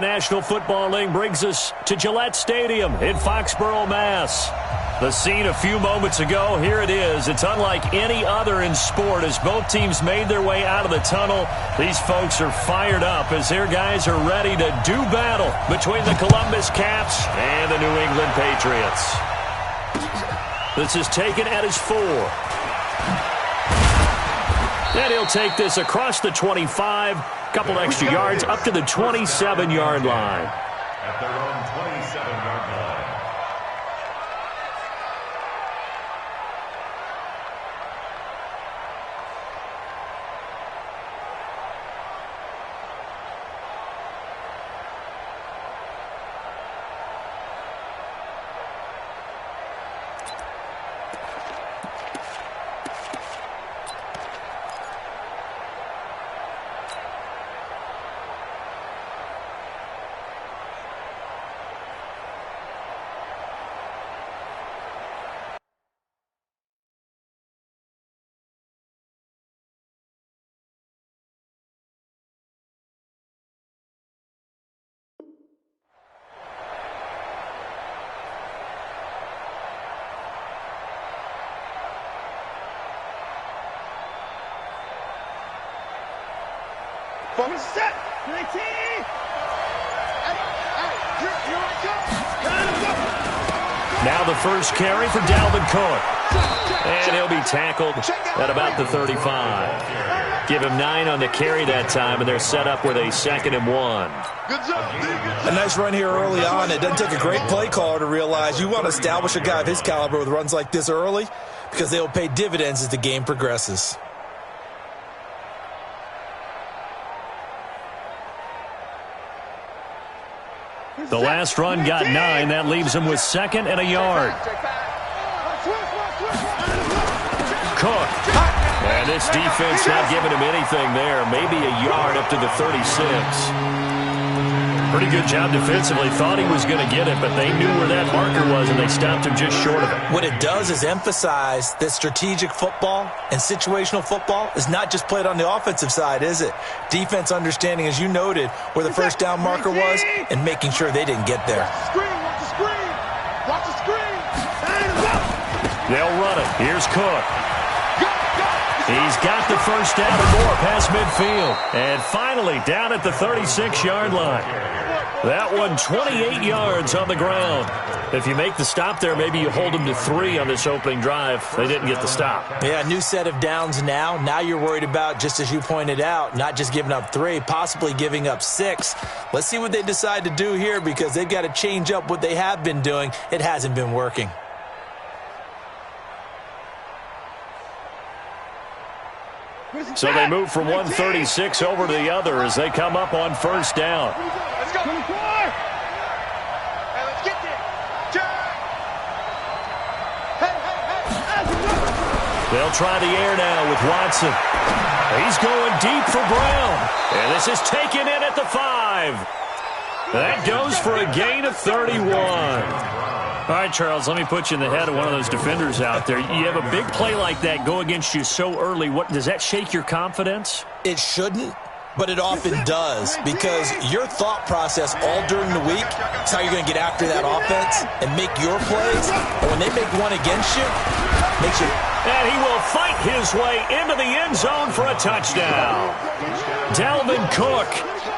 National Football League brings us to Gillette Stadium in Foxborough, Mass. The scene a few moments ago, here it is. It's unlike any other in sport as both teams made their way out of the tunnel. These folks are fired up as their guys are ready to do battle between the Columbus Caps and the New England Patriots. This is taken at his 4. And he'll take this across the 25. Couple extra yards up to the 27-yard line. At their own 27-yard line. Set, 19. Now the first carry for Dalvin Cook. And he'll be tackled at about the 35. Give him 9 on the carry that time, and they're set up with a 2nd and 1. A nice run here early on. It doesn't take a great play caller to realize you want to establish a guy of his caliber with runs like this early because they will pay dividends as the game progresses. The last run got 9. That leaves him with 2nd and a yard. Cook. And this defense not giving him anything there. Maybe a yard up to the 36. Pretty good job defensively. Thought he was going to get it, but they knew where that marker was, and they stopped him just short of it. What it does is emphasize that strategic football and situational football is not just played on the offensive side, is it? Defense understanding, as you noted, where the first down marker was and making sure they didn't get there. Watch the screen. Watch the screen. They'll run it. Here's Cook. He's got the first down and more past midfield. And finally down at the 36-yard line. That one 28 yards on the ground. If you make the stop there, maybe you hold them to 3 on this opening drive. They didn't get the stop. Yeah, new set of downs now. Now you're worried about, just as you pointed out, not just giving up 3, possibly giving up 6. Let's see what they decide to do here because they've got to change up what they have been doing. It hasn't been working. So they move from 136 over to the other as they come up on first down. Let's go. 24. Hey, let's get there. They'll try the air now with Watson. He's going deep for Brown. And this is taken in at the 5. That goes for a gain of 31. All right, Charles, let me put you in the head of one of those defenders out there. You have a big play like that go against you so early. What does that shake your confidence? It shouldn't, but it often does because your thought process all during the week is how you're going to get after that offense and make your plays. And when they make one against you, makes you... And he will fight his way into the end zone for a touchdown. Dalvin Cook,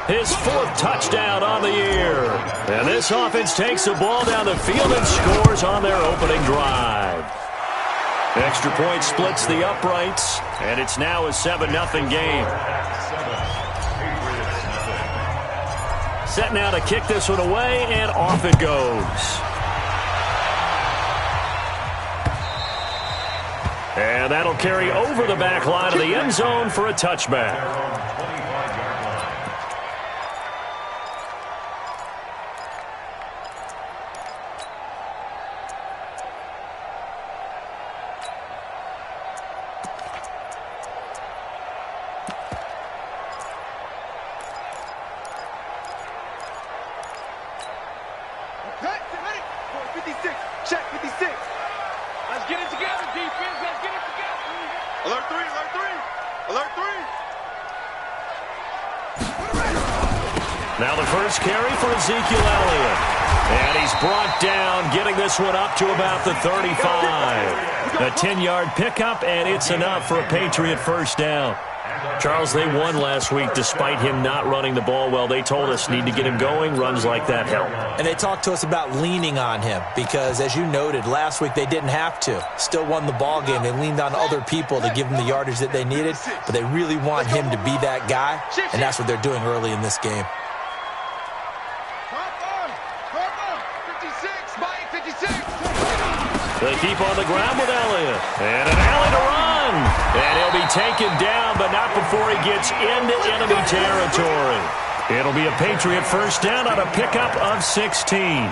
his 4th touchdown on the year. And this offense takes the ball down the field and scores on their opening drive. Extra point splits the uprights, and it's now a 7-0 game. Set now to kick this one away, and off it goes. And that'll carry over the back line of the end zone for a touchback. Now the first carry for Ezekiel Elliott. And he's brought down, getting this one up to about the 35. A 10-yard pickup, and it's enough for a Patriot first down. Charles, they won last week despite him not running the ball well. They told us need to get him going. Runs like that help. And they talked to us about leaning on him because, as you noted, last week they didn't have to. Still won the ball game. They leaned on other people to give them the yardage that they needed, but they really want him to be that guy, and that's what they're doing early in this game. They keep on the ground with Elliott. And an alley to run. And he'll be taken down, but not before he gets into enemy territory. It'll be a Patriot first down on a pickup of 16.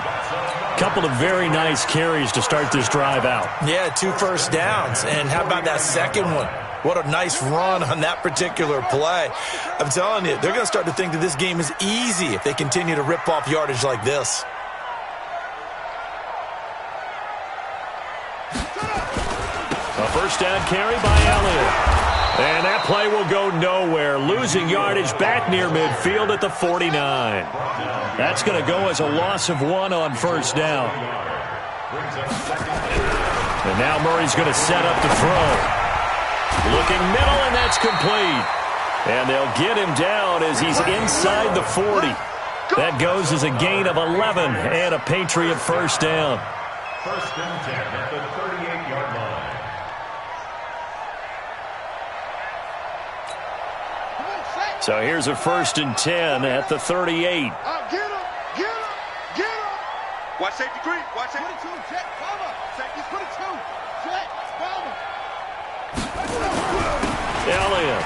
Couple of very nice carries to start this drive out. Yeah, 2 first downs. And how about that second one? What a nice run on that particular play. I'm telling you, they're going to start to think that this game is easy if they continue to rip off yardage like this. A first down carry by Elliott. And that play will go nowhere. Losing yardage back near midfield at the 49. That's going to go as a loss of 1 on first down. And now Murray's going to set up to throw. Looking middle, and that's complete. And they'll get him down as he's inside the 40. That goes as a gain of 11 and a Patriot first down. First and 10 at the 38-yard line. So here's a first and 10 at the 38. Get him! Get him! Get him! Watch safety green. Watch safety. 22, jet, bomber. Safety's 22. Jet, bomber. Elliott.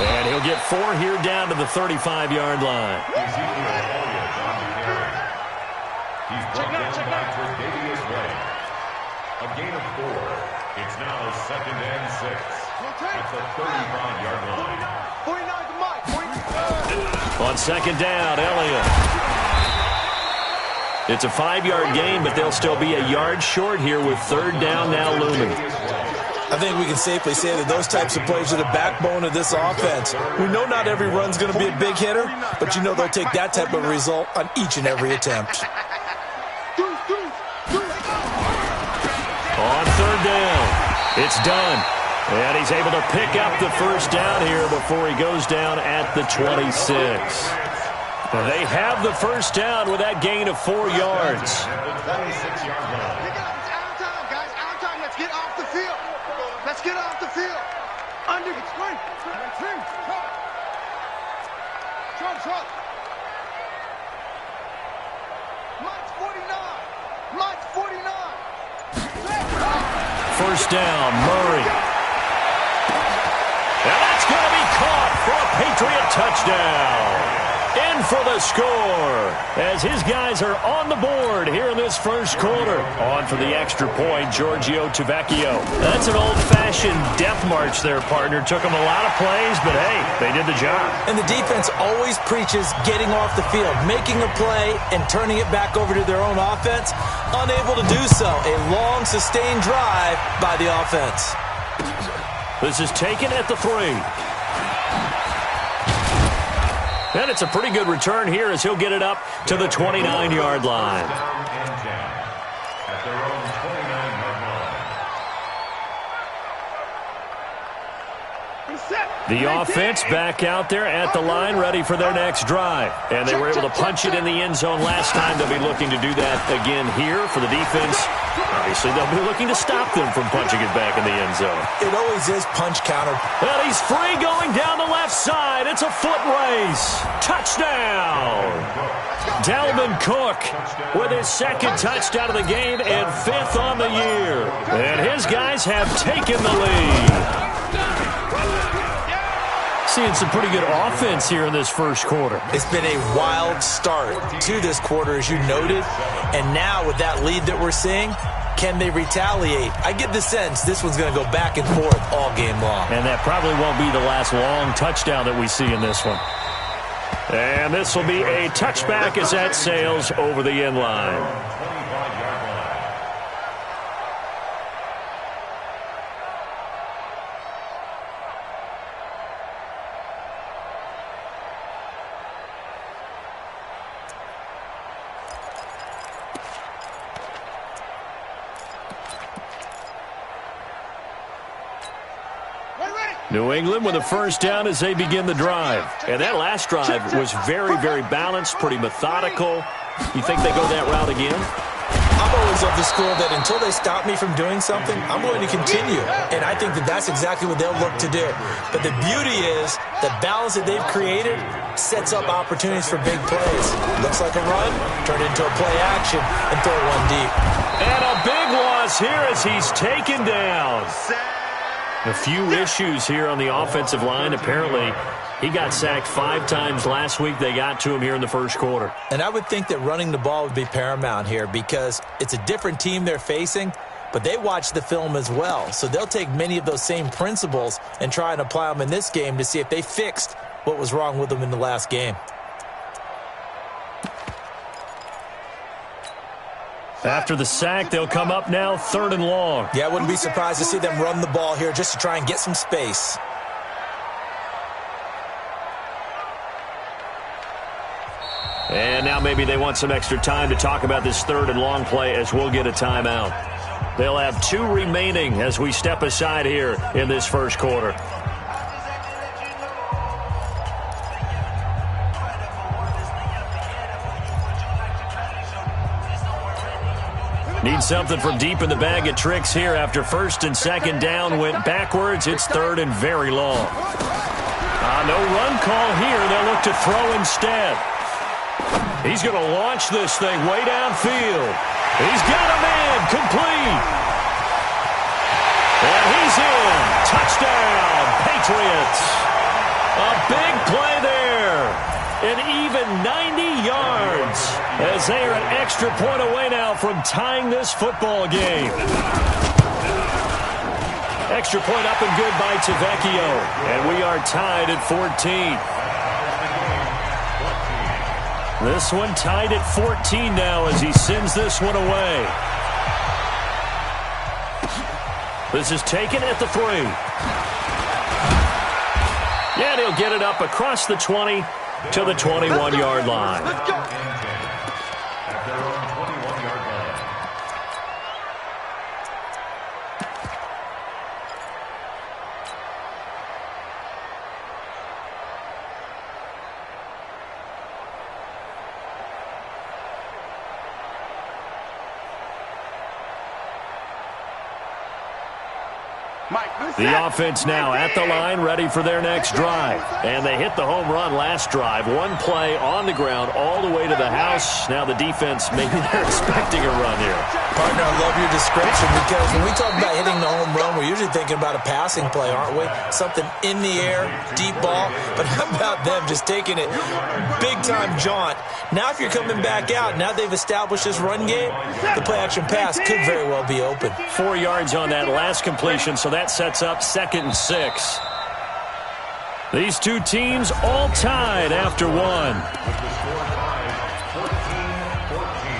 And he'll get 4 here down to the 35-yard line. Ezekiel Elliott on the carry. He's brought down by Tre'Davious White. A gain of 4. It's now second and 6 at the 35-yard line. 49 to Mike. On second down, Elliott. It's a 5-yard gain, but they'll still be a yard short here with third down now looming. I think we can safely say that those types of plays are the backbone of this offense. We know not every run's going to be a big hitter, but you know they'll take that type of result on each and every attempt. On third down, it's done. And he's able to pick up the first down here before he goes down at the 26. They have the first down with that gain of 4 yards. It's out of time, guys. Out of time. Let's get off the field. Let's get off the field. Under the screen. Trump. Mike's 49. Mike's 49. First down, Murray. And that's going to be caught for a Patriot touchdown. In for the score as his guys are on the board here in this first quarter. On for the extra point, Giorgio Tavecchio. That's an old-fashioned death march there, partner. Took them a lot of plays, but hey, they did the job. And the defense always preaches getting off the field, making a play, and turning it back over to their own offense. Unable to do so. A long, sustained drive by the offense. This is taken at the 3. And it's a pretty good return here as he'll get it up to the 29-yard line. At their own 29-yard line. The offense back out there at the line, ready for their next drive. And they were able to punch it in the end zone last time. They'll be looking to do that again here for the defense. Obviously, they'll be looking to stop them from punching it back in the end zone. It always is punch counter. And he's free going down the left side. It's a foot race. Touchdown. Dalvin Cook with his second touchdown of the game and 5th on the year. And his guys have taken the lead. Seeing some pretty good offense here in this first quarter. It's been a wild start to this quarter, as you noted. And now with that lead that we're seeing, can they retaliate? I get the sense this one's going to go back and forth all game long. And that probably won't be the last long touchdown that we see in this one. And this will be a touchback as that sails over the end line. New England with a first down as they begin the drive. And that last drive was very, very balanced, pretty methodical. You think they go that route again? I'm always of the school that until they stop me from doing something, I'm going to continue. And I think that that's exactly what they'll look to do. But the beauty is the balance that they've created sets up opportunities for big plays. Looks like a run, turn it into a play action, and throw one deep. And a big loss here as he's taken down. A few issues here on the offensive line. Apparently, he got sacked 5 times last week. They got to him here in the first quarter. And I would think that running the ball would be paramount here because it's a different team they're facing, but they watch the film as well. So they'll take many of those same principles and try and apply them in this game to see if they fixed what was wrong with them in the last game. After the sack, they'll come up now 3rd and long. Yeah, I wouldn't be surprised to see them run the ball here just to try and get some space. And now maybe they want some extra time to talk about this 3rd and long play as we'll get a timeout. They'll have 2 remaining as we step aside here in this first quarter. Need something from deep in the bag of tricks here after 1st and 2nd down went backwards. It's 3rd and very long. No run call here. They'll look to throw instead. He's going to launch this thing way downfield. He's got a man complete. And he's in. Touchdown, Patriots. A big play there. An even 90 yards as they are an extra point away now from tying this football game. Extra point up and good by Tavecchio. And we are tied at 14. This one tied at 14 now as he sends this one away. This is taken at the 3. Yeah, he'll get it up across the 20 to the 21-yard line. Let's go. At their own 21-yard line. The offense now at the line, ready for their next drive. And they hit the home run last drive. One play on the ground all the way to the house. Now the defense, maybe they're expecting a run here. Partner, I love your description because when we talk about hitting the home run, we're usually thinking about a passing play, aren't we? Something in the air, deep ball. But how about them just taking it big-time jaunt? Now if you're coming back out, now they've established this run game, the play-action pass could very well be open. 4 yards on that last completion, so that sets up 2nd and 6. These two teams all tied after one. With the score tied, 14-14.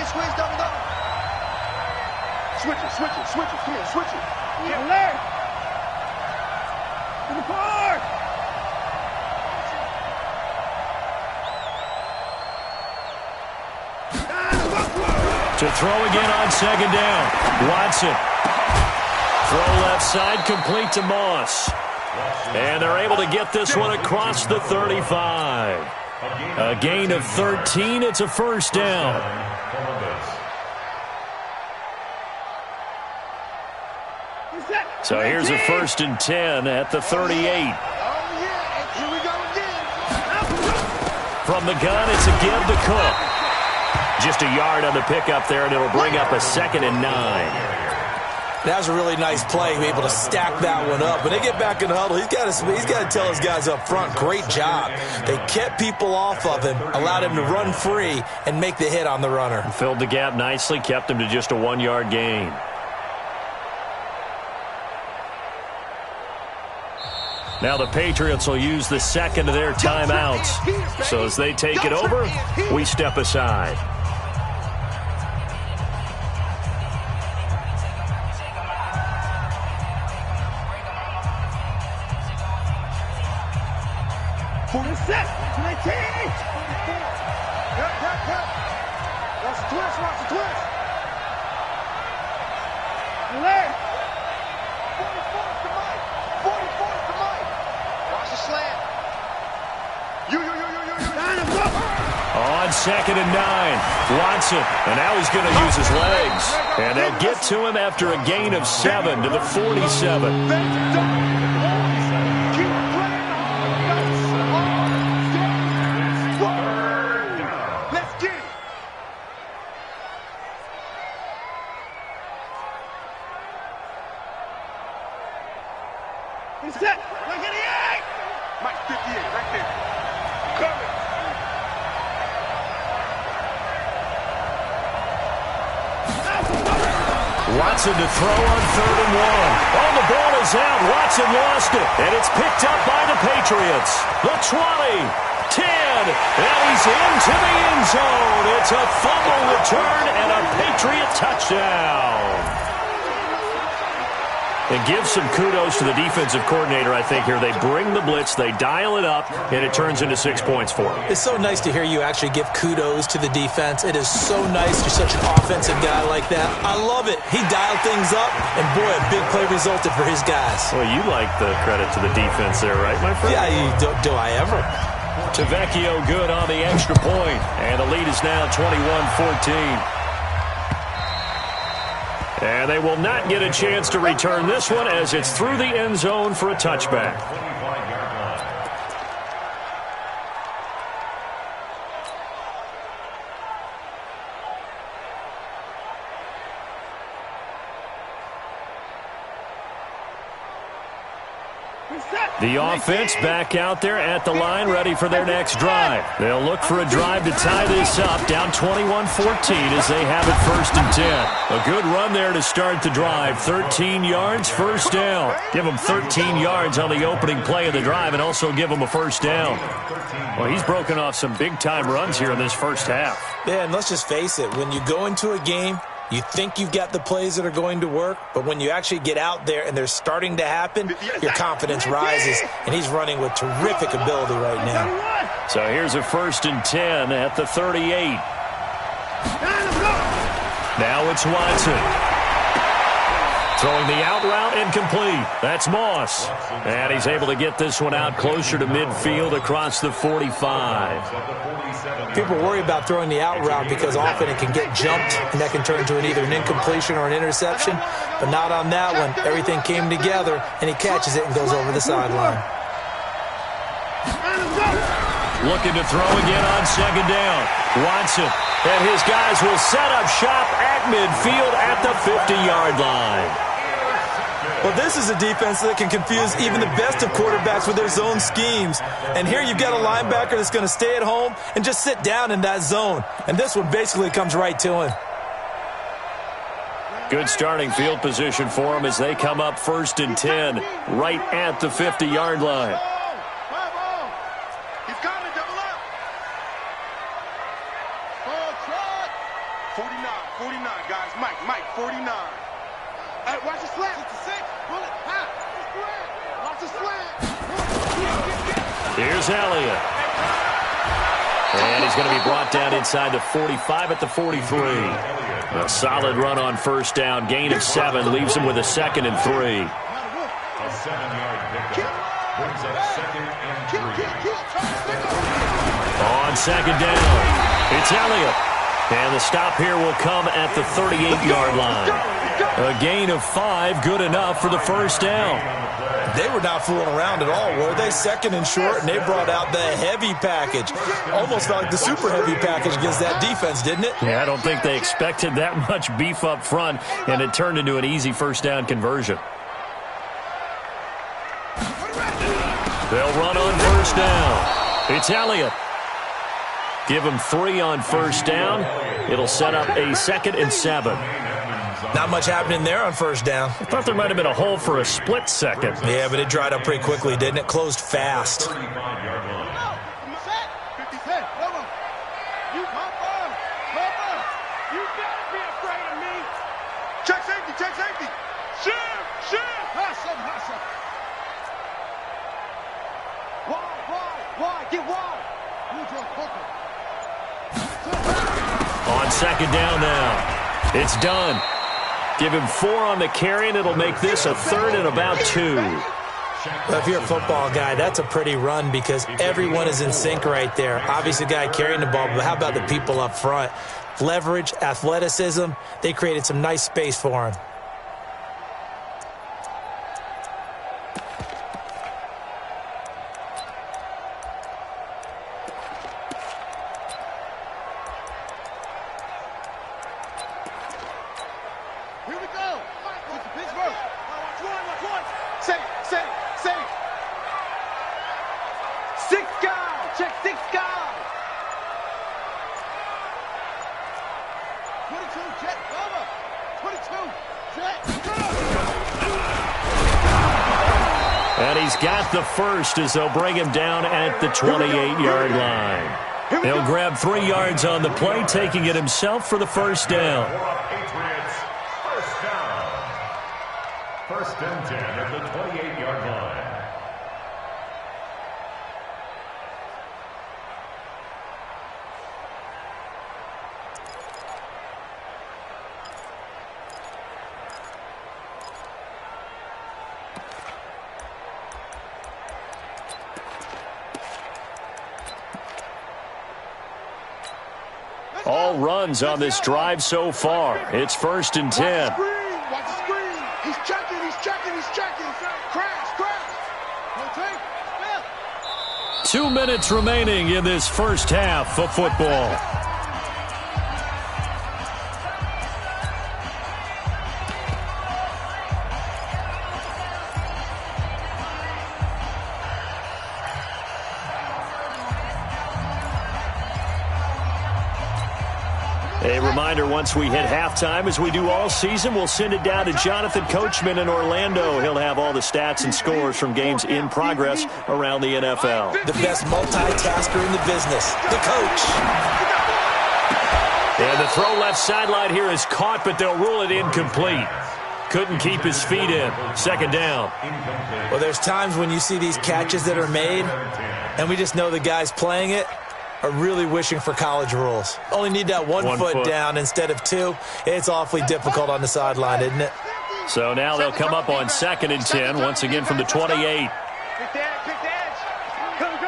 Squeeze, double. Switch it. Come here, switch it. Yeah, Larry. To the park. To throw again on 2nd down. Watson. Throw left side, complete to Moss. And they're able to get this one across the 35. A gain of 13. It's a first down. So here's a 1st and 10 at the 38. Oh, yeah. Here we go again. From the gun, it's a give to Cook. Just a yard on the pickup there, and it'll bring up a 2nd and 9. That was a really nice play, to be able to stack that one up. When they get back in the huddle, he's got to tell his guys up front, great job. They kept people off of him, allowed him to run free, and make the hit on the runner. Filled the gap nicely, kept him to just a 1-yard gain. Now the Patriots will use the 2nd of their timeouts. So as they take it over, we step aside. Set. 19. Yep. Watch the twist. Leg. 44 is the mic. Watch the slant. You. On 2nd and 9, Watson, and now he's going to use his legs. And they'll get to him after a gain of 7 to the 47. Let's get it. He's set. Like 88. Mike 58, right there. Coming. Watson to throw on 3rd and 1. Oh, the ball is out. Watson lost it, and it's picked up by the Patriots. The 20, 10, and he's into the end zone. It's a fumble return and a Patriot touchdown. And give some kudos to the defensive coordinator, I think, here. They bring the blitz, they dial it up, and it turns into 6 points for them. It's so nice to hear you actually give kudos to the defense. It is so nice. You're such an offensive guy like that. I love it. He dialed things up, and boy, a big play resulted for his guys. Well, you like the credit to the defense there, right, my friend? Yeah, do I ever? Tavecchio good on the extra point, and the lead is now 21-14. And they will not get a chance to return this one as it's through the end zone for a touchback. The offense back out there at the line, ready for their next drive. They'll look for a drive to tie this up, down 21-14 as they have it 1st and 10. A good run there to start the drive. 13 yards, first down. Give them 13 yards on the opening play of the drive and also give them a first down. Well, he's broken off some big-time runs here in this first half. Yeah, and let's just face it. When you go into a game, you think you've got the plays that are going to work, but when you actually get out there and they're starting to happen, your confidence rises, and he's running with terrific ability right now. So here's a 1st and 10 at the 38. Now it's Watson. Throwing the out route incomplete. That's Moss. And he's able to get this one out closer to midfield across the 45. People worry about throwing the out route because often it can get jumped, and that can turn into either an incompletion or an interception. But not on that one. Everything came together, and he catches it and goes over the sideline. Looking to throw again on 2nd down. Watson. And his guys will set up shop at midfield at the 50-yard line. Well, this is a defense that can confuse even the best of quarterbacks with their zone schemes. And here you've got a linebacker that's going to stay at home and just sit down in that zone. And this one basically comes right to him. Good starting field position for them as they come up 1st and 10 right at the 50-yard line. He's got to double up. 49, guys. Mike, 49. Hey, watch the slant. 66. Bullet. Watch the slant. Here's Elliott. And he's going to be brought down inside the 45 at the 43. A solid run on 1st down. Gain of 7 leaves him with a 2nd and 3. A 7-yard pickup brings up 2nd and 3. On 2nd down, it's Elliott. And the stop here will come at the 38-yard line. A gain of 5, good enough for the 1st down. They were not fooling around at all, were they? 2nd and short, and they brought out the heavy package. Almost felt like the super heavy package against that defense, didn't it? Yeah, I don't think they expected that much beef up front, and it turned into an easy 1st down conversion. They'll run on 1st down. It's Elliott. Give him 3 on 1st down. It'll set up a 2nd and 7. Not much happening there on 1st down. I thought there might have been a hole for a split second. Yeah, but it dried up pretty quickly, didn't it? Closed fast. Check safety. Shift. Hustle. Wide. Get wide. On second down now. It's done. Give him 4 on the carry, and it'll make this a 3rd and about 2. Well, if you're a football guy, that's a pretty run because everyone is in sync right there. Obviously, the guy carrying the ball, but how about the people up front? Leverage, athleticism, they created some nice space for him. And he's got the first as they'll bring him down at the 28-yard line. He'll grab 3 yards on the play, taking it himself for the first down. Patriots, first down. 1st and 10 at the 28-yard line. All runs on this drive so far. It's 1st and 10. Watch the screen. He's checking. Crash. 2 minutes remaining in this first half of football. A reminder, once we hit halftime, as we do all season, we'll send it down to Jonathan Coachman in Orlando. He'll have all the stats and scores from games in progress around the NFL. The best multitasker in the business, the coach. And the throw left sideline here is caught, but they'll rule it incomplete. Couldn't keep his feet in. 2nd down. Well, there's times when you see these catches that are made, and we just know the guys playing it are really wishing for college rules. Only need that one foot down instead of 2. It's awfully difficult on the sideline, isn't it? So now they'll come up on 2nd and 10, once again from the 28. Pick the edge. Come.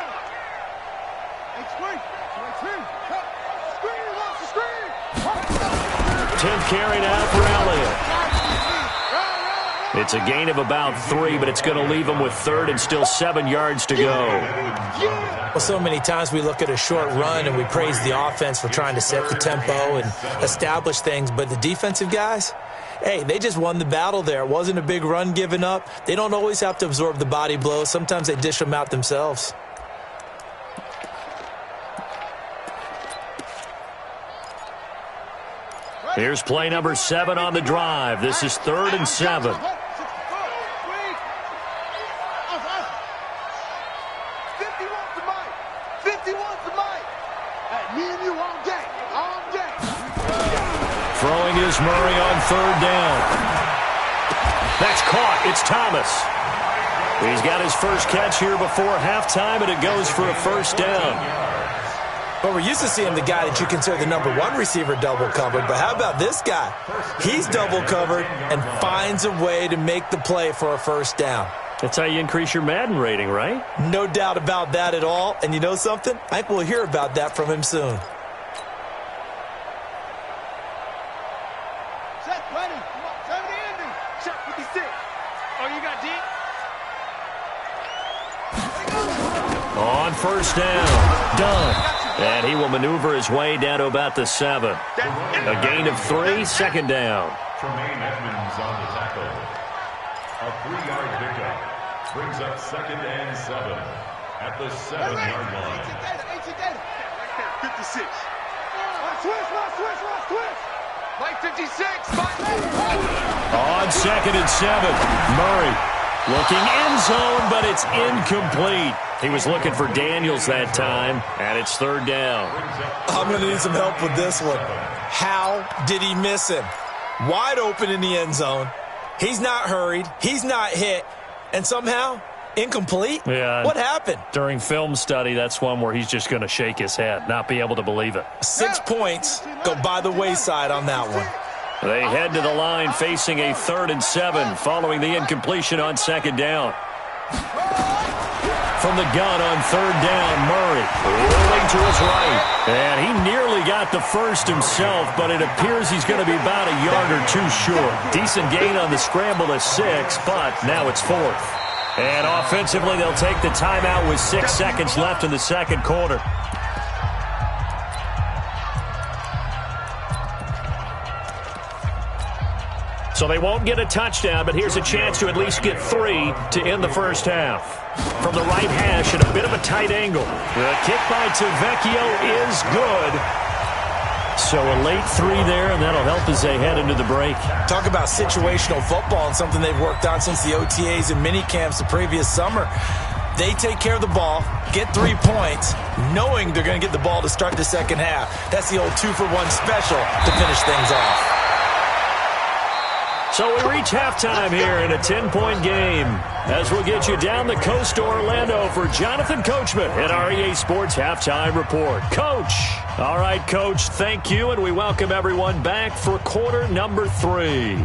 Screen. 10th carry now for Elliott. It's a gain of about 3, but it's going to leave him with 3rd and still 7 yards to go. Well, so many times we look at a short run and we praise the offense for trying to set the tempo and establish things, but the defensive guys, hey, they just won the battle there. It wasn't a big run given up. They don't always have to absorb the body blows. Sometimes they dish them out themselves. Here's play number 7 on the drive. This is 3rd and 7. Throwing is Murray on 3rd down. That's caught. It's Thomas. He's got his first catch here before halftime, and it goes for a 1st down. But we're used to seeing the guy that you consider the number 1 receiver double covered. But how about this guy? He's double covered and finds a way to make the play for a 1st down. That's how you increase your Madden rating, right? No doubt about that at all. And you know something? I think we'll hear about that from him soon. Set 20. Come on, 70 ending. Shot 56. Oh, you got deep? On 1st down. Done. And he will maneuver his way down to about the 7. A gain of 3, 2nd down. Tremaine Edmonds on the tackle. A 3-yard pickup brings up 2nd and 7 at the 7-yard line. 56. Switch. Mike 56. On 2nd and 7, Murray looking end zone, but it's incomplete. He was looking for Daniels that time, and it's 3rd down. I'm going to need some help with this one. How did he miss him? Wide open in the end zone. He's not hurried. He's not hit. And somehow, Incomplete? Yeah. What happened? During film study, that's one where he's just going to shake his head, not be able to believe it. 6 points go by the wayside on that one. They head to the line facing a 3rd and 7 following the incompletion on 2nd down. From the gun on 3rd down, Murray rolling to his right. And he nearly got the first himself, but it appears he's going to be about a yard or two short. Decent gain on the scramble to 6, but now it's 4th. And offensively, they'll take the timeout with 6 seconds left in the second quarter. So they won't get a touchdown, but here's a chance to at least get 3 to end the first half. From the right hash at a bit of a tight angle. The kick by Tavecchio is good. So a late 3 there, and that'll help as they head into the break. Talk about situational football and something they've worked on since the OTAs and mini camps the previous summer. They take care of the ball, get 3 points, knowing they're going to get the ball to start the second half. That's the old 2-for-1 special to finish things off. So we reach halftime here in a 10-point game as we'll get you down the coast to Orlando for Jonathan Coachman at our EA Sports Halftime Report. Coach. All right, Coach, thank you, and we welcome everyone back for quarter number 3.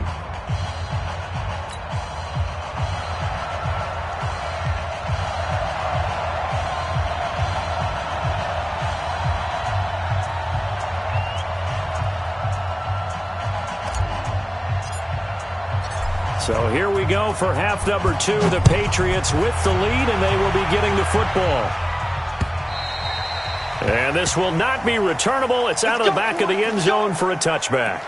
So here we go for half number 2. The Patriots with the lead, and they will be getting the football. And this will not be returnable. It's out of the back of the end zone for a touchback.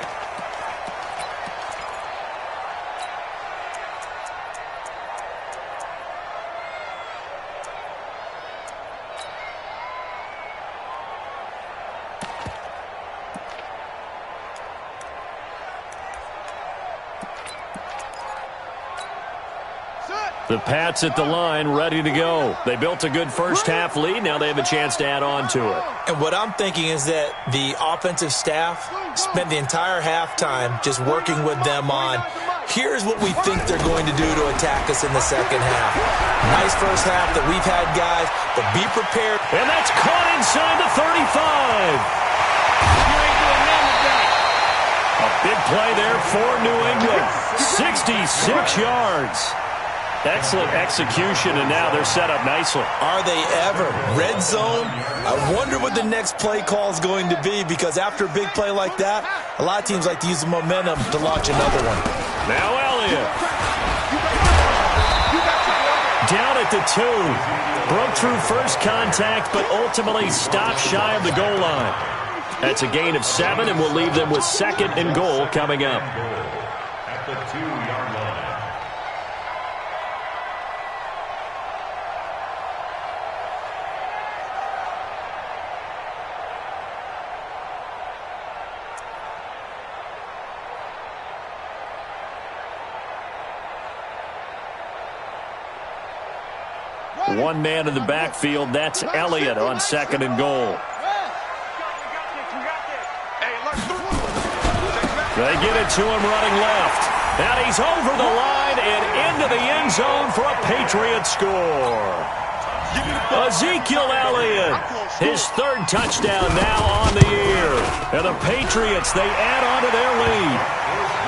The Pats at the line, ready to go. They built a good first-half lead. Now they have a chance to add on to it. And what I'm thinking is that the offensive staff spent the entire halftime just working with them on, here's what we think they're going to do to attack us in the second half. Nice first half that we've had, guys, but be prepared. And that's caught inside the 35. A big play there for New England. 66 yards. Excellent execution, and now they're set up nicely. Are they ever? Red zone? I wonder what the next play call is going to be, because after a big play like that, a lot of teams like to use the momentum to launch another one. Now Elliott. Down at the 2. Broke through first contact, but ultimately stopped shy of the goal line. That's a gain of 7, and we'll leave them with 2nd and goal coming up. At the 2-yard line. One man in the backfield. That's Elliott on 2nd and goal. They get it to him running left. And he's over the line and into the end zone for a Patriot score. Ezekiel Elliott, his 3rd touchdown now on the year. And the Patriots, they add on to their lead.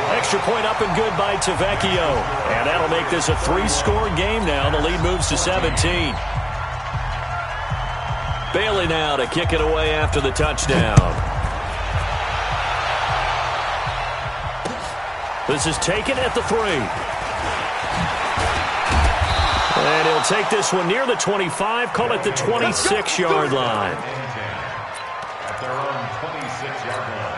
Extra point up and good by Tavecchio. And that'll make this a 3-score game now. The lead moves to 17. Bailey now to kick it away after the touchdown. This is taken at the 3. And he'll take this one near the 25, call it the 26-yard line. At their own 26-yard line.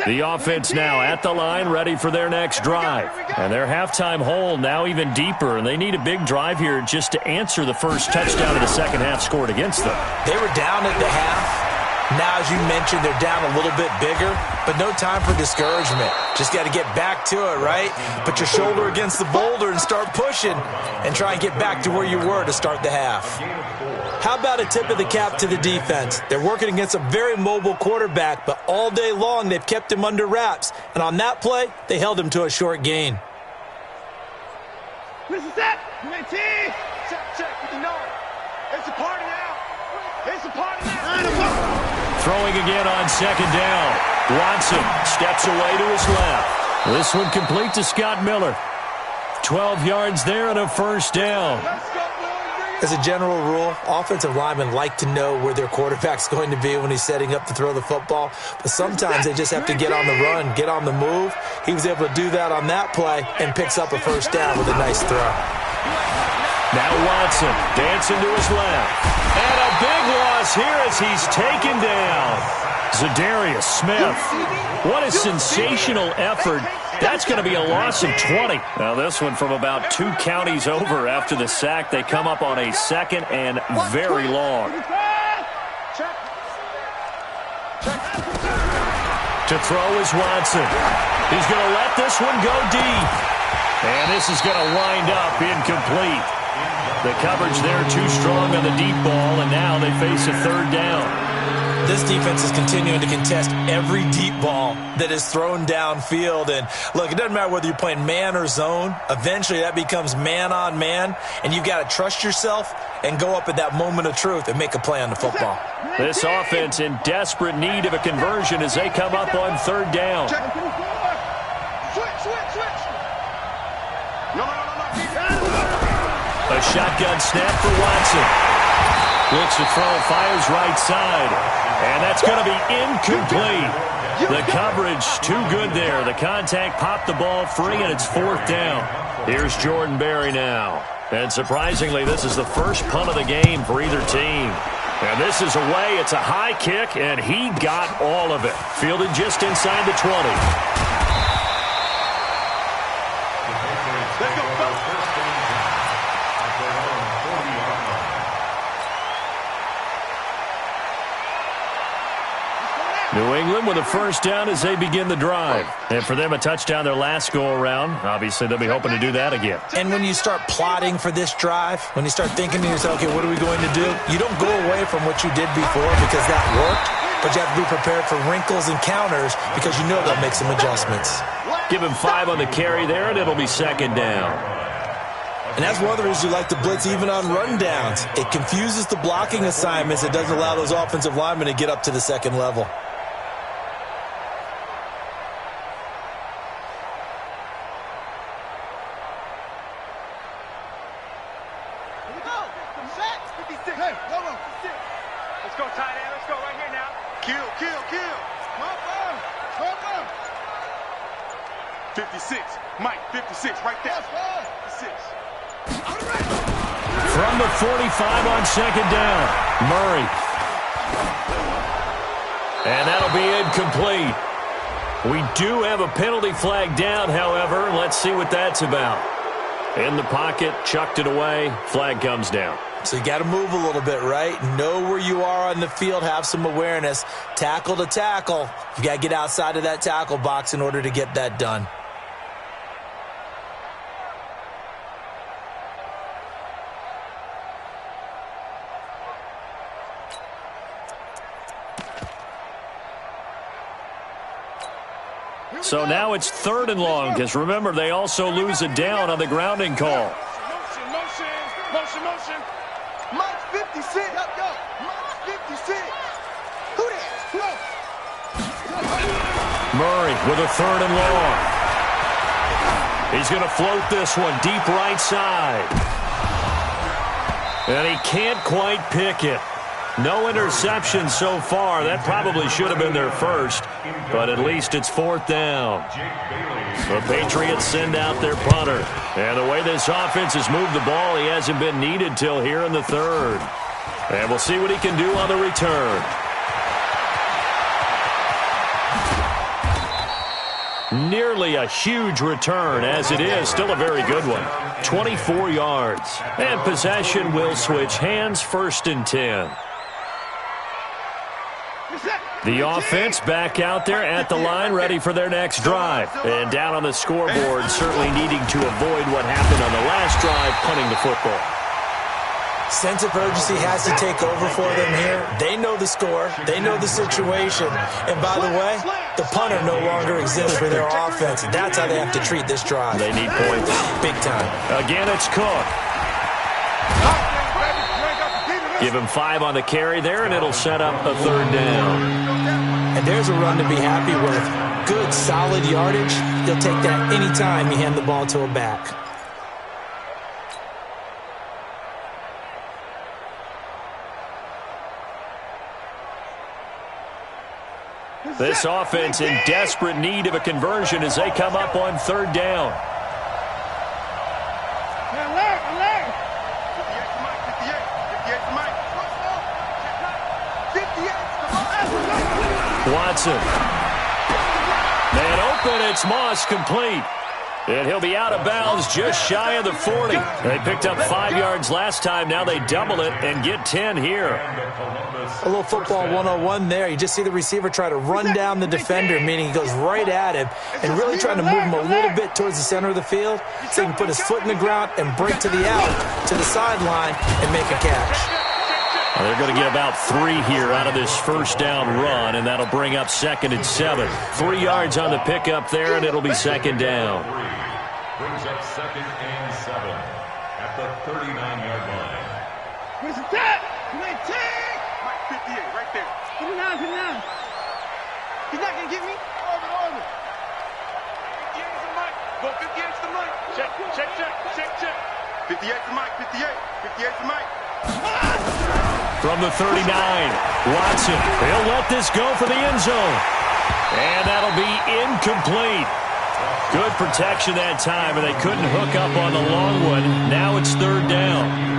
The offense now at the line, ready for their next drive. And their halftime hole now even deeper, and they need a big drive here just to answer the first touchdown of the second half scored against them. They were down at the half. Now, as you mentioned, they're down a little bit bigger, but no time for discouragement. Just got to get back to it, right? Put your shoulder against the boulder and start pushing and try and get back to where you were to start the half. How about a tip of the cap to the defense? They're working against a very mobile quarterback, but all day long they've kept him under wraps. And on that play, they held him to a short gain. What is that? Check, you know it. It's a party now. It's a party now. Throwing again on second down. Watson steps away to his left. This one complete to Scott Miller. 12 yards there and a first down. As a general rule, offensive linemen like to know where their quarterback's going to be when he's setting up to throw the football. But sometimes they just have to get on the run, get on the move. He was able to do that on that play and picks up a first down with a nice throw. Now Watson dancing to his left. And a big loss here as he's taken down. Za'Darius Smith. What a sensational effort. That's going to be a loss of 20. Now this one from about 2 counties over after the sack. They come up on a second and very long. To throw is Watson. He's going to let this one go deep. And this is going to wind up incomplete. The coverage there too strong on the deep ball, and now they face a third down. This defense is continuing to contest every deep ball that is thrown downfield. And look, it doesn't matter whether you're playing man or zone. Eventually that becomes man on man, and you've got to trust yourself and go up at that moment of truth and make a play on the football. This offense in desperate need of a conversion as they come up on third down. A shotgun snap for Watson. Looks to throw, fires right side. And that's going to be incomplete. The coverage too good there. The contact popped the ball free, and it's fourth down. Here's Jordan Berry now. And surprisingly, this is the first punt of the game for either team. And this is away. It's a high kick, and he got all of it. Fielded just inside the 20. New England with a first down as they begin the drive. And for them, a touchdown their last go-around. Obviously, they'll be hoping to do that again. And when you start plotting for this drive, when you start thinking to yourself, okay, what are we going to do? You don't go away from what you did before because that worked, but you have to be prepared for wrinkles and counters because you know they'll make some adjustments. Give him 5 on the carry there, and it'll be second down. And that's one of the reasons you like to blitz even on rundowns. It confuses the blocking assignments. It doesn't allow those offensive linemen to get up to the second level. Let's go, tight end. Let's go right here now. Kill. 56. Mike, 56 right there. 56. From the 45 on second down, Murray. And that'll be incomplete. We do have a penalty flag down, however. Let's see what that's about. In the pocket, chucked it away. Flag comes down. So you got to move a little bit, right? Know where you are on the field. Have some awareness. Tackle to tackle. You got to get outside of that tackle box in order to get that done. So now it's third and long, because remember, they also lose a down on the grounding call. Motion. Mike 56. Go. Mike 56. Who that? Murray with a third and long. He's going to float this one deep right side. And he can't quite pick it. No interception so far. That probably should have been their first, but at least it's fourth down. The Patriots send out their punter. And the way this offense has moved the ball, he hasn't been needed till here in the third. And we'll see what he can do on the return. Nearly a huge return, as it is. Still a very good one. 24 yards. And possession will switch hands, 1st and 10. The offense back out there at the line, ready for their next drive. And down on the scoreboard, certainly needing to avoid what happened on the last drive, punting the football. Sense of urgency has to take over for them here. They know the score. They know the situation. And by the way, the punter no longer exists for their offense. That's how they have to treat this drive. They need points. Big time. Again, it's Cook. Give him 5 on the carry there, and it'll set up a 3rd down. And there's a run to be happy with. Good, solid yardage. You'll take that anytime you hand the ball to a back. This offense in desperate need of a conversion as they come up on 3rd down. Watson. Man open, it's Moss, complete. And he'll be out of bounds just shy of the 40. They picked up 5 yards last time. Now they double it and get 10 here. A little football 101 there. You just see the receiver try to run down the defender, meaning he goes right at him and really trying to move him a little bit towards the center of the field so he can put his foot in the ground and break to the out, to the sideline, and make a catch. Well, they're going to get about 3 here out of this 1st down run, and that'll bring up 2nd and 7. 3 yards on the pickup there, and it'll be 2nd down. Brings up 2nd and 7 at the 39-yard line. Where's the tap? Mike 58, right there. Put it down, put it down. He's not going to get me. Over. 58 is the mic. Go 58 is the mic. Check. 58 is the mic, 58. 58 is the mic. From the 39, Watson. He'll let this go for the end zone. And that'll be incomplete. Good protection that time, and they couldn't hook up on the long one. Now it's 3rd down.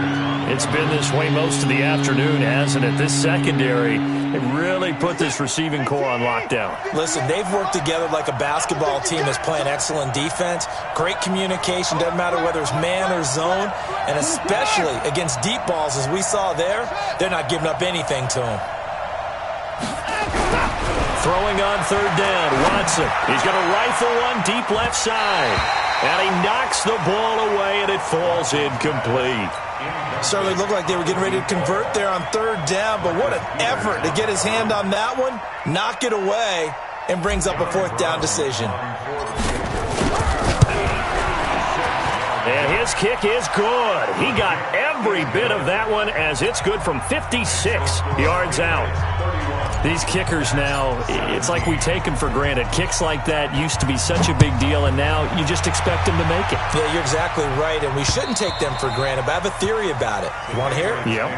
It's been this way most of the afternoon, hasn't it? This secondary, they really put this receiving core on lockdown. Listen, they've worked together like a basketball team that's playing excellent defense. Great communication, doesn't matter whether it's man or zone. And especially against deep balls, as we saw there, they're not giving up anything to them. Throwing on 3rd down, Watson. He's going to rifle one deep left side. And he knocks the ball away, and it falls incomplete. Certainly looked like they were getting ready to convert there on 3rd down, but what an effort to get his hand on that one, knock it away, and brings up a 4th down decision. And his kick is good. He got every bit of that one as it's good from 56 yards out. These kickers now, it's like we take them for granted. Kicks like that used to be such a big deal, and now you just expect them to make it. Yeah, you're exactly right, and we shouldn't take them for granted, but I have a theory about it. You want to hear it? Yeah.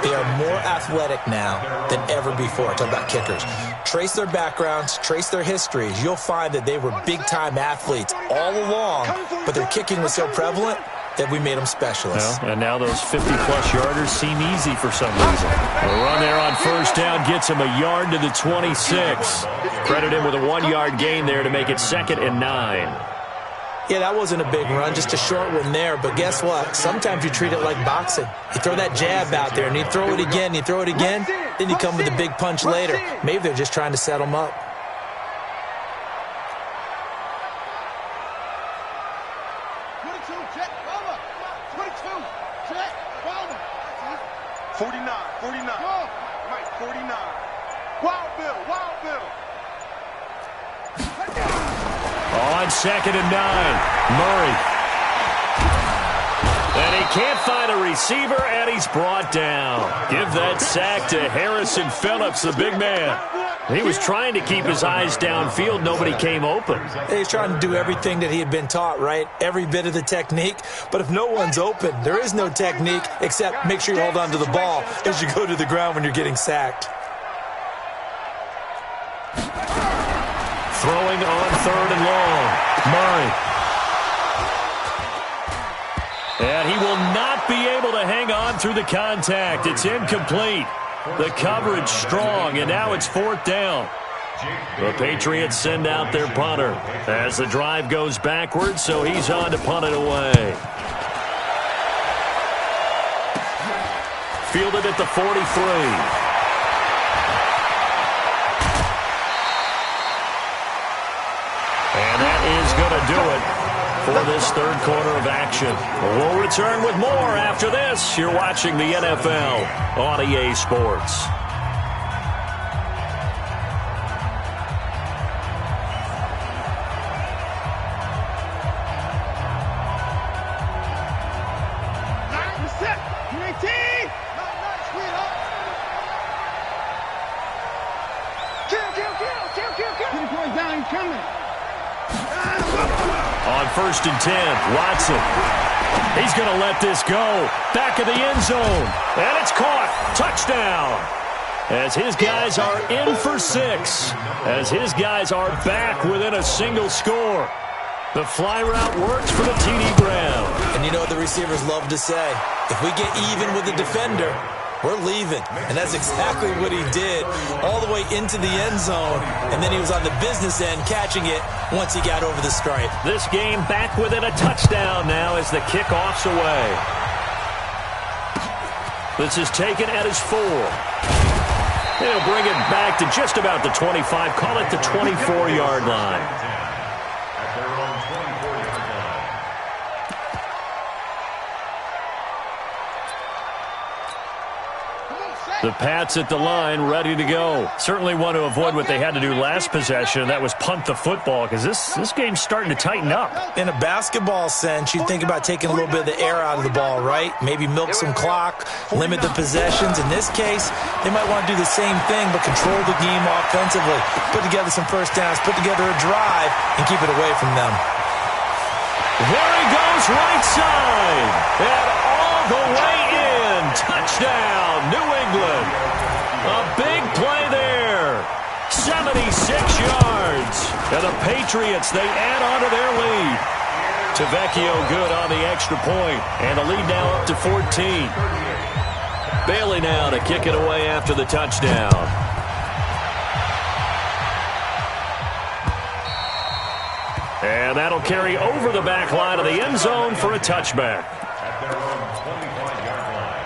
They are more athletic now than ever before. Talk about kickers. Trace their backgrounds, trace their histories. You'll find that they were big-time athletes all along, but their kicking was so prevalent that we made them specialists. Well, and now those 50-plus yarders seem easy for some reason. The run there on 1st down gets him a yard to the 26. Credit him with a 1-yard gain there to make it 2nd and 9. Yeah, that wasn't a big run, just a short one there. But guess what? Sometimes you treat it like boxing. You throw that jab out there, and you throw it again, you throw it again, then you come with a big punch later. Maybe they're just trying to set them up. 49. Mike, 49. Wild Bill. On 2nd and 9, Murray. And he can't find a receiver, and he's brought down. Give that sack to Harrison Phillips, the big man. He was trying to keep his eyes downfield. Nobody came open. He's trying to do everything that he had been taught, right? Every bit of the technique. But if no one's open, there is no technique except make sure you hold on to the ball as you go to the ground when you're getting sacked. Throwing on 3rd and long, Murray. And he will not be able to hang on through the contact. It's incomplete. The coverage strong, and now it's 4th down. The Patriots send out their punter as the drive goes backwards, so he's on to punt it away. Fielded at the 43. that'll do it for this third quarter of action. We'll return with more after this. You're watching the NFL on EA Sports. On 1st and 10, Watson. He's going to let this go. Back of the end zone. And it's caught. Touchdown. As his guys are in for 6. As his guys are back within a single score. The fly route works for the TD ground. And you know what the receivers love to say? If we get even with the defender, we're leaving. And that's exactly what he did, all the way into the end zone. And then he was on the business end catching it once he got over the stripe. This game back within a touchdown now as the kickoff's away. This is taken at his 4. He'll bring it back to just about the 25. Call it the 24-yard line. The Pats at the line, ready to go. Certainly want to avoid what they had to do last possession, and that was punt the football, because this game's starting to tighten up. In a basketball sense, you think about taking a little bit of the air out of the ball, right? Maybe milk some clock, limit the possessions. In this case, they might want to do the same thing, but control the game offensively. Put together some first downs, put together a drive, and keep it away from them. There he goes, right side, and all the way in. Touchdown, New England. A big play there. 76 yards. And the Patriots, they add on to their lead. Tavecchio good on the extra point. And the lead now up to 14. Bailey now to kick it away after the touchdown. And that'll carry over the back line of the end zone for a touchback. At their own 25-yard line.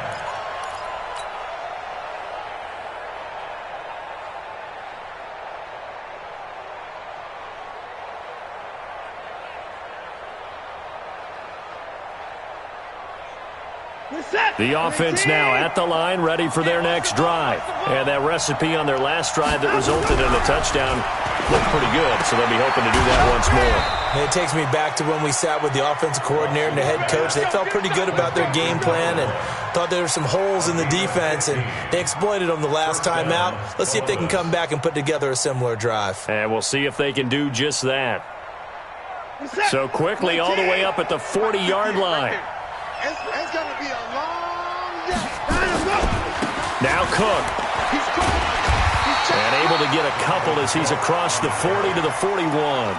The offense now at the line, ready for their next drive. And that recipe on their last drive that resulted in a touchdown looked pretty good, so they'll be hoping to do that once more. And it takes me back to when we sat with the offensive coordinator and the head coach. They felt pretty good about their game plan and thought there were some holes in the defense, and they exploited them the last time out. Let's see if they can come back and put together a similar drive. And we'll see if they can do just that. So quickly all the way up at the 40-yard line. It's going to be a long day. Now Cook. And able to get a couple as he's across the 40 to the 41.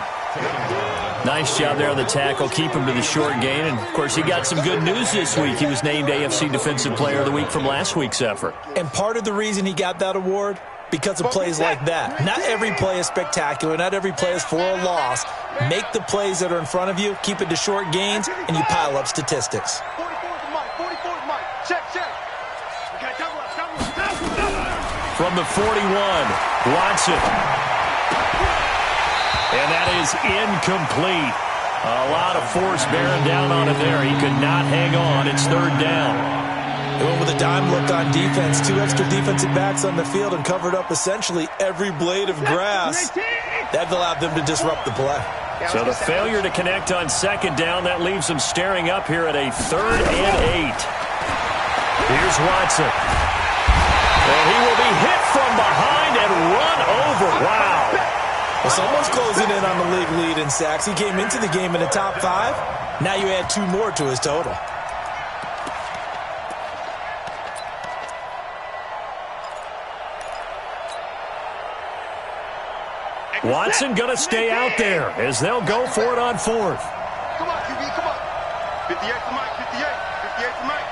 Nice job there on the tackle. Keep him to the short gain. And, of course, he got some good news this week. He was named AFC Defensive Player of the Week from last week's effort. And part of the reason he got that award, because of plays like that. Not every play is spectacular. Not every play is for a loss. Make the plays that are in front of you, keep it to short gains, and you pile up statistics. 44 to Mike. 44 to Mike. Check. Okay, double up. From the 41, Watson. And that is incomplete. A lot of force bearing down on him there. He could not hang on. It's third down. They went with a dime look on defense. 2 extra defensive backs on the field and covered up essentially every blade of grass. That allowed them to disrupt the play. So the failure to connect on second down, that leaves them staring up here at a 3rd and 8. Here's Watson. And he will be hit from behind and run over. Wow. Well, someone's closing in on the league lead in sacks. He came into the game in the top 5. Now you add 2 more to his total. Watson going to stay out there as they'll go for it on 4th. Come on, QB, come on. 58 to Mike, 58 to Mike.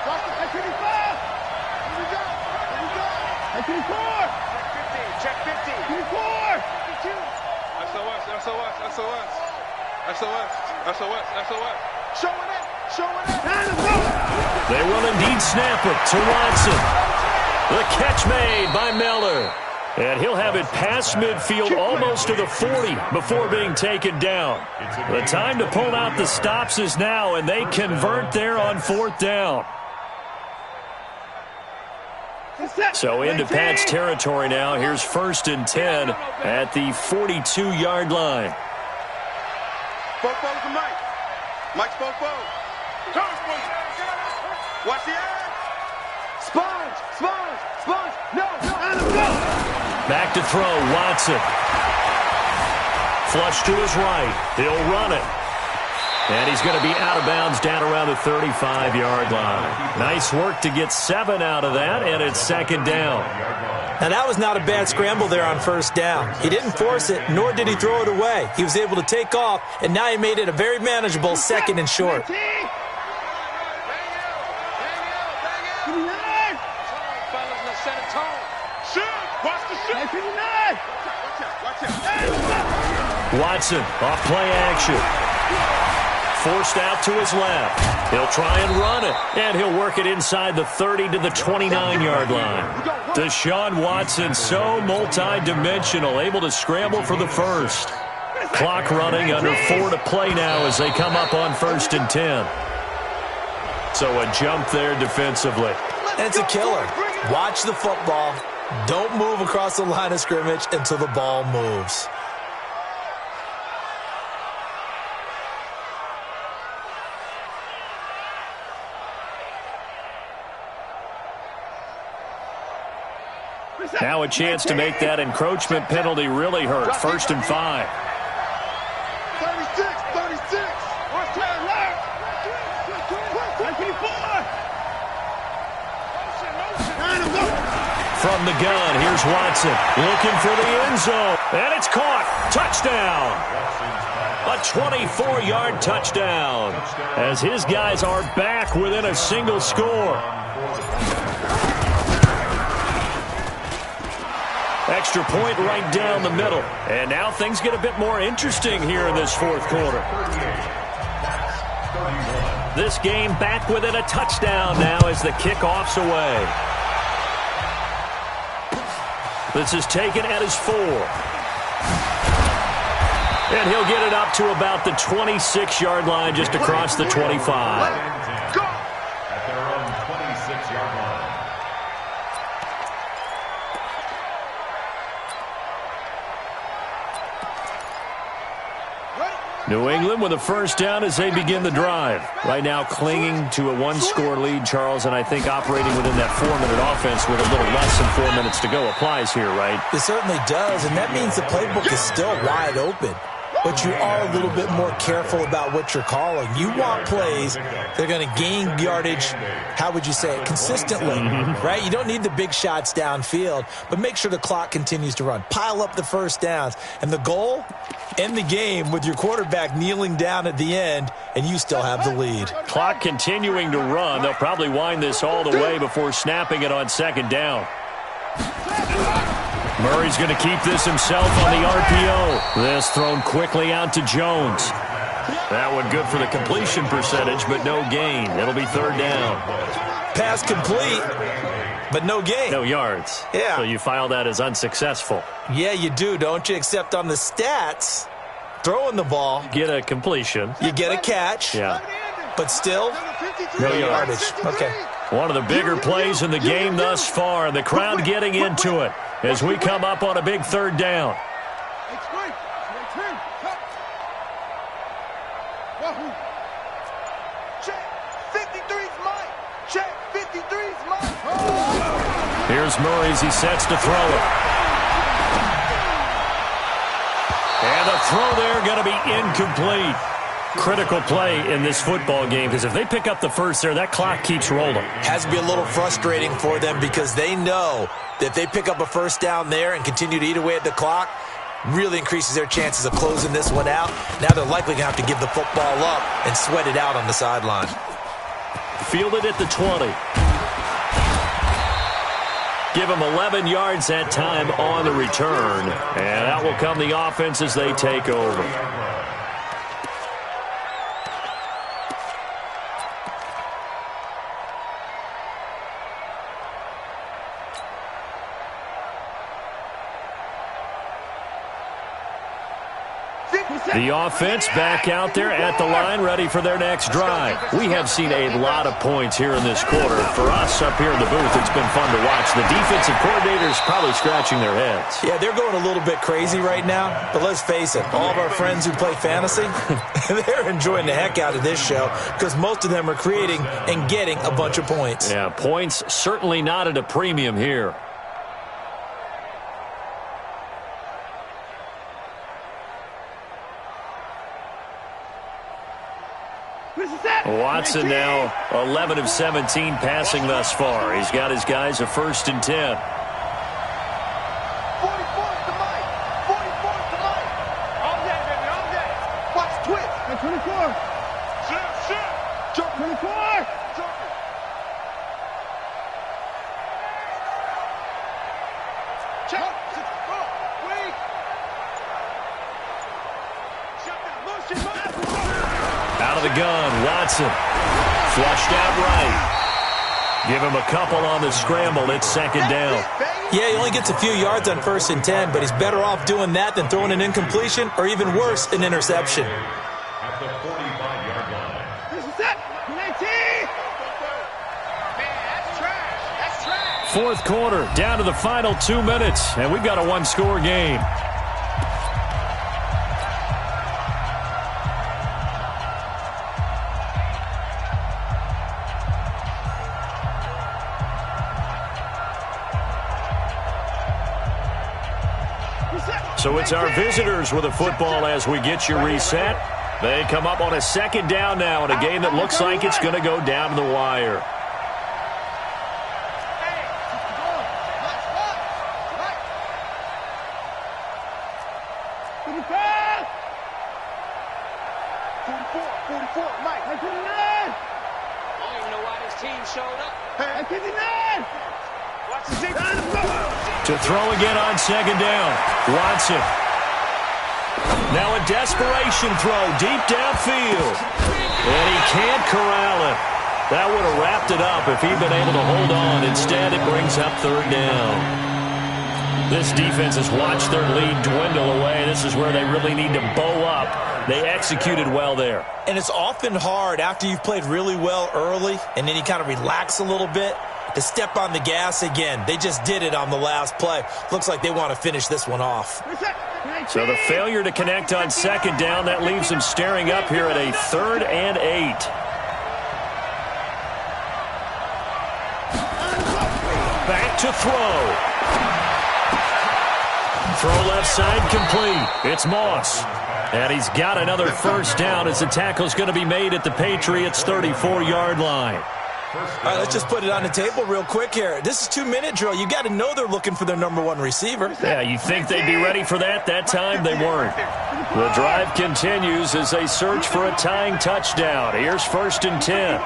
Watson, at 25. Here we go. At 24. Check 15. 24. 52. SOS. Showing it. They will indeed snap it to Watson. The catch made by Miller. And he'll have it past midfield almost to the 40 before being taken down. The time to pull out the stops is now, and they convert there on 4th down. So into Pat's territory now. Here's 1st and 10 at the 42-yard line. Fofo to Mike. Mike's Fofo. Watch the eye. Sponge. No. Back to throw, Watson. Flush to his right. He'll run it. And he's going to be out of bounds down around the 35-yard line. Nice work to get 7 out of that, and it's 2nd down. Now, that was not a bad scramble there on 1st down. He didn't force it, nor did he throw it away. He was able to take off, and now he made it a very manageable 2nd and short. Watson off play action. Forced out to his left. He'll try and run it, and he'll work it inside the 30 to the 29-yard line. Deshaun Watson, so multi-dimensional, able to scramble for the first. Clock running, under 4 to play now as they come up on 1st and 10. So a jump there defensively. And it's a killer. Watch the football. Don't move across the line of scrimmage until the ball moves. Now a chance to make that encroachment penalty really hurt. 1st and 5. 36. Watch that left. 24. From the gun, here's Watson. Looking for the end zone. And it's caught. Touchdown. A 24-yard touchdown. As his guys are back within a single score. Extra point right down the middle. And now things get a bit more interesting here in this 4th quarter. This game back within a touchdown now as the kickoff's away. This is taken at his 4. And he'll get it up to about the 26-yard line just across the 25. At their own 26-yard line. New England with a 1st down as they begin the drive. Right now clinging to a 1-score lead, Charles, and I think operating within that 4-minute offense with a little less than 4 minutes to go applies here, right? It certainly does, and that means the playbook is still wide open. But you are a little bit more careful about what you're calling. You want plays that are going to gain yardage, how would you say it, consistently, right? You don't need the big shots downfield, but make sure the clock continues to run. Pile up the 1st downs. And the goal, end the game with your quarterback kneeling down at the end, and you still have the lead. Clock continuing to run. They'll probably wind this all the way before snapping it on 2nd down. Murray's going to keep this himself on the RPO. This thrown quickly out to Jones. That one good for the completion percentage, but no gain. It'll be 3rd down. Pass complete, but no gain. No yards. Yeah. So you file that as unsuccessful. Yeah, you do, don't you? Except on the stats, throwing the ball. Get a completion. You get a catch. Yeah. But still, no yardage. Okay. One of the bigger plays in the game thus far, and the crowd getting into it as we come up on a big 3rd down. Here's Murray as he sets to throw it. And the throw there going to be incomplete. Critical play in this football game, because if they pick up the first there, that clock keeps rolling. Has to be a little frustrating for them because they know that if they pick up a 1st down there and continue to eat away at the clock, really increases their chances of closing this one out. Now they're likely going to have to give the football up and sweat it out on the sideline. Fielded at the 20. Give them 11 yards that time on the return. And out will come the offense as they take over. The offense back out there at the line, ready for their next drive. We have seen a lot of points here in this quarter. For us up here in the booth, it's been fun to watch. The defensive coordinators probably scratching their heads. Yeah, they're going a little bit crazy right now, but let's face it, all of our friends who play fantasy, they're enjoying the heck out of this show because most of them are creating and getting a bunch of points. Yeah, points certainly not at a premium here. Watson now 11 of 17 passing thus far. He's got his guys a 1st and 10. 44's the mic. 44's the mic. All day, baby, all day. Watch twist. 24. Shoot. Jump. 24. Jump. Check. Wait. Shut down. Motion. Out of the gun, Watson. Flushed out right. Give him a couple on the scramble. It's 2nd down. Yeah, he only gets a few yards on 1st and 10, but he's better off doing that than throwing an incompletion or even worse, an interception. At the 45-yard line. This is it. 19. Man, that's trash. 4th quarter, down to the final 2 minutes, and we've got a 1-score game. So it's our visitors with the football as we get you reset. They come up on a 2nd down now in a game that looks like it's going to go down to the wire. To throw again on 2nd down. Watson. Now a desperation throw deep downfield. And he can't corral it. That would have wrapped it up if he'd been able to hold on. Instead, it brings up 3rd down. This defense has watched their lead dwindle away. This is where they really need to bow up. They executed well there. And it's often hard after you've played really well early and then you kind of relax a little bit to step on the gas again. They just did it on the last play. Looks like they want to finish this one off. So the failure to connect on 2nd down, that leaves them staring up here at a 3rd and 8. Back to throw. Throw left side complete. It's Moss. And he's got another 1st down as the tackle's going to be made at the Patriots' 34-yard line. All right, let's just put it on the table real quick here. This is 2-minute drill. You got to know they're looking for their #1 receiver. Yeah, you think they'd be ready for that? That time they weren't. The drive continues as they search for a tying touchdown. Here's 1st and 10.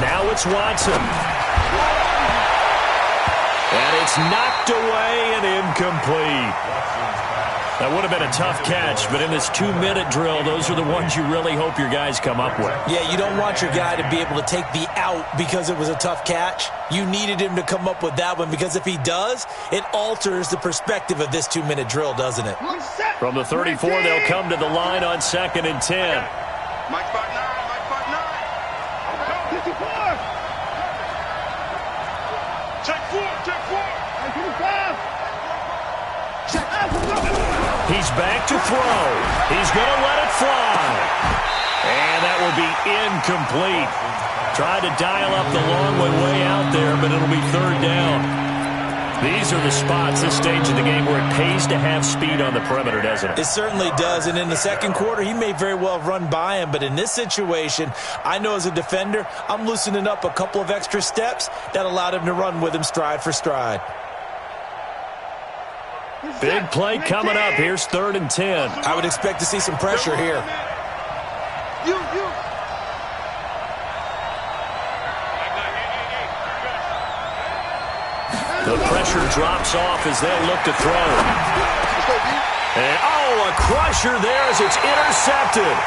Now it's Watson. And it's knocked away and incomplete. That would have been a tough catch, but in this 2-minute drill, those are the ones you really hope your guys come up with. Yeah, you don't want your guy to be able to take the out because it was a tough catch. You needed him to come up with that one because if he does, it alters the perspective of this 2-minute drill, doesn't it? From the 34, they'll come to the line on 2nd and 10. Mike 5'9", Mike 5'9". 54. Check 4. He's back to throw. He's going to let it fly. And that will be incomplete. Tried to dial up the long way out there, but it'll be 3rd down. These are the spots, this stage of the game, where it pays to have speed on the perimeter, doesn't it? It certainly does, and in the 2nd quarter, he may very well run by him, but in this situation, I know as a defender, I'm loosening up a couple of extra steps that allowed him to run with him stride for stride. Big play coming up. Here's 3rd and 10. I would expect to see some pressure here. The pressure drops off as they look to throw. And, a crusher there as it's intercepted.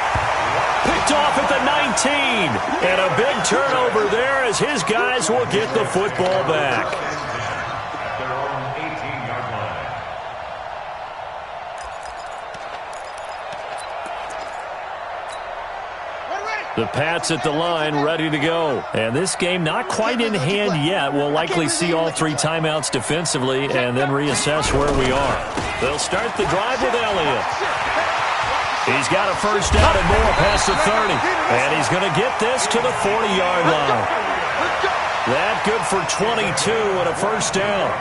Picked off at the 19. And a big turnover there as his guys will get the football back. At their own 18-yard line. The Pats at the line, ready to go. And this game not quite in hand yet. We'll likely see all 3 timeouts defensively and then reassess where we are. They'll start the drive with Elliott. He's got a first down and more past the 30. And he's going to get this to the 40-yard line. That good for 22 and a first down.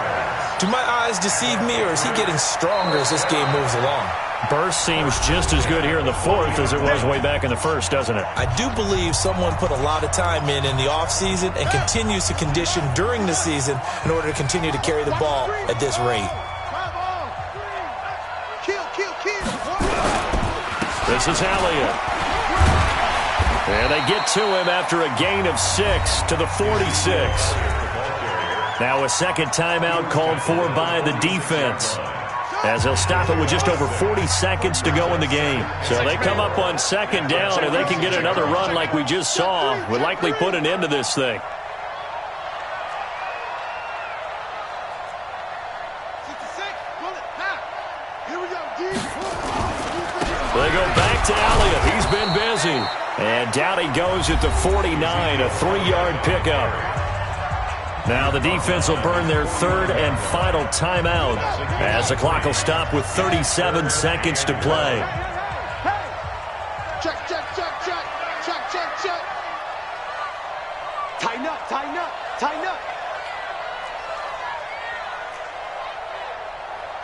Do my eyes deceive me, or is he getting stronger as this game moves along? Burst seems just as good here in the fourth as it was way back in the first, doesn't it? I do believe someone put a lot of time in the offseason and continues to condition during the season in order to continue to carry the ball at this rate. This is Elliott. And they get to him after a gain of 6 to the 46. Now a second timeout called for by the defense, as they'll stop it with just over 40 seconds to go in the game. So they come up on second down, and they can get another run like we just saw. Would likely put an end to this thing. They go back to Elliott. He's been busy. And down he goes at the 49, a 3-yard pickup. Now the defense will burn their third and final timeout as the clock will stop with 37 seconds to play. Check, check, check, check. Check, check, check. Tighten up, tighten up, tighten up.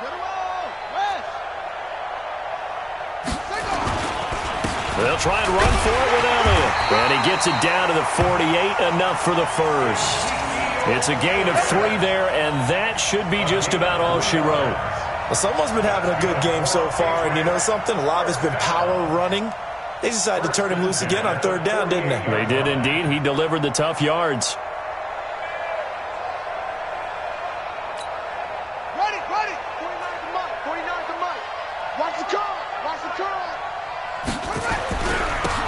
Get him on, West. They'll try and run for it with Elliott. And he gets it down to the 48, enough for the first. It's a gain of 3 there, and that should be just about all she wrote. Well, someone's been having a good game so far, and you know something? A lot of it's been power running. They decided to turn him loose again on third down, didn't they? They did indeed. He delivered the tough yards. Ready, ready. 49 to Mike, 49 to Mike. Watch the curl, watch the curl.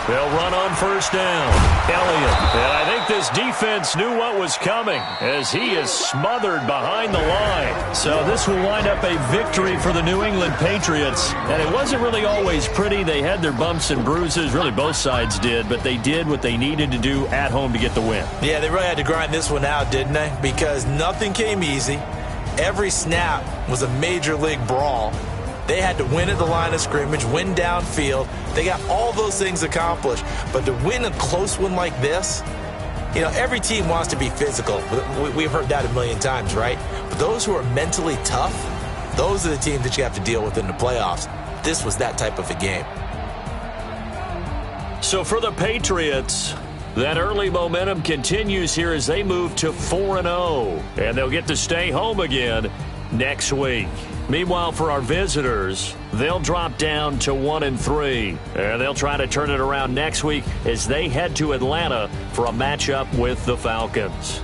They'll run on first down. Elliott. And I think this defense knew what was coming as he is smothered behind the line. So this will wind up a victory for the New England Patriots. And it wasn't really always pretty. They had their bumps and bruises. Really, both sides did. But they did what they needed to do at home to get the win. Yeah, they really had to grind this one out, didn't they? Because nothing came easy. Every snap was a major league brawl. They had to win at the line of scrimmage, win downfield. They got all those things accomplished. But to win a close one like this, you know, every team wants to be physical. We've heard that a million times, right? But those who are mentally tough, those are the teams that you have to deal with in the playoffs. This was that type of a game. So for the Patriots, that early momentum continues here as they move to 4-0. And they'll get to stay home again next week. Meanwhile, for our visitors, they'll drop down to 1-3. And they'll try to turn it around next week as they head to Atlanta for a matchup with the Falcons.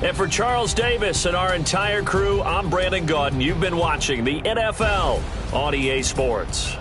And for Charles Davis and our entire crew, I'm Brandon Gaudin. You've been watching the NFL on EA Sports.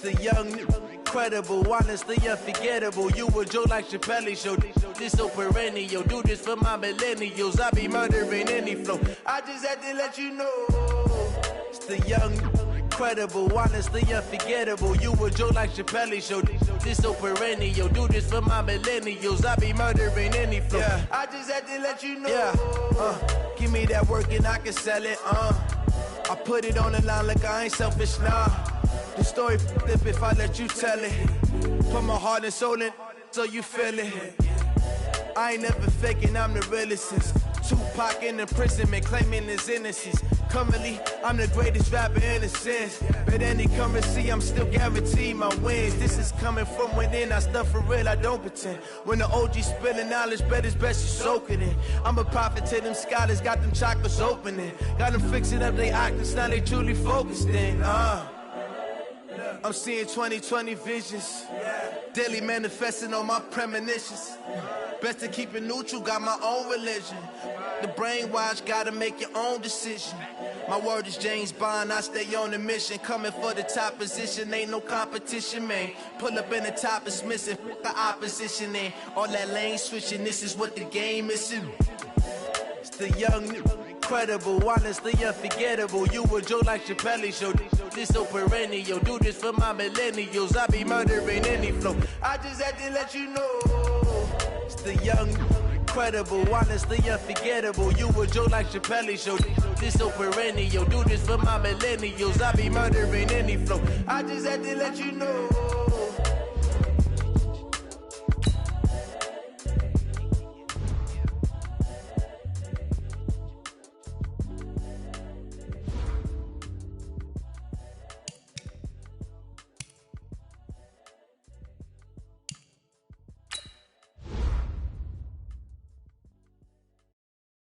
the young, incredible, honestly unforgettable. You a Joe like Chappelle show. This so perennial. Do this for my millennials. I be murdering any flow. I just had to let you know. It's the young, incredible, honestly unforgettable. You a Joe like Chappelle show. This so perennial. Do this for my millennials. I be murdering any flow. Yeah. I just had to let you know. Yeah. Give me that work and I can sell it. I put it on the line like I ain't selfish, nah. The story flip if I let you tell it. Put my heart and soul in so you feel it. I ain't never faking, I'm the realest since Tupac in imprisonment, claiming his innocence. Currently, I'm the greatest rapper in a sense. But any currency, I'm still guaranteed my wins. This is coming from within, I stuff for real, I don't pretend. When the OG spilling knowledge, bet it's best you soak it in. I'm a prophet to them scholars, got them chakras opening. Got them fixing up their octaves, now they truly focused in. I'm seeing 2020 visions. Daily manifesting on my premonitions. Best to keep it neutral, got my own religion. The brainwash, gotta make your own decision. My word is James Bond, I stay on the mission. Coming for the top position, ain't no competition, man. Pull up in the top, it's missing, the opposition in. All that lane switching, this is what the game is. It's the young, incredible, honestly unforgettable. You a Joe like Chappelle show. This so perennial. Do this for my millennials. I be murdering any flow. I just had to let you know. It's the young, incredible, honestly unforgettable. You a Joe like Chappelle show. This so perennial. Do this for my millennials. I be murdering any flow. I just had to let you know.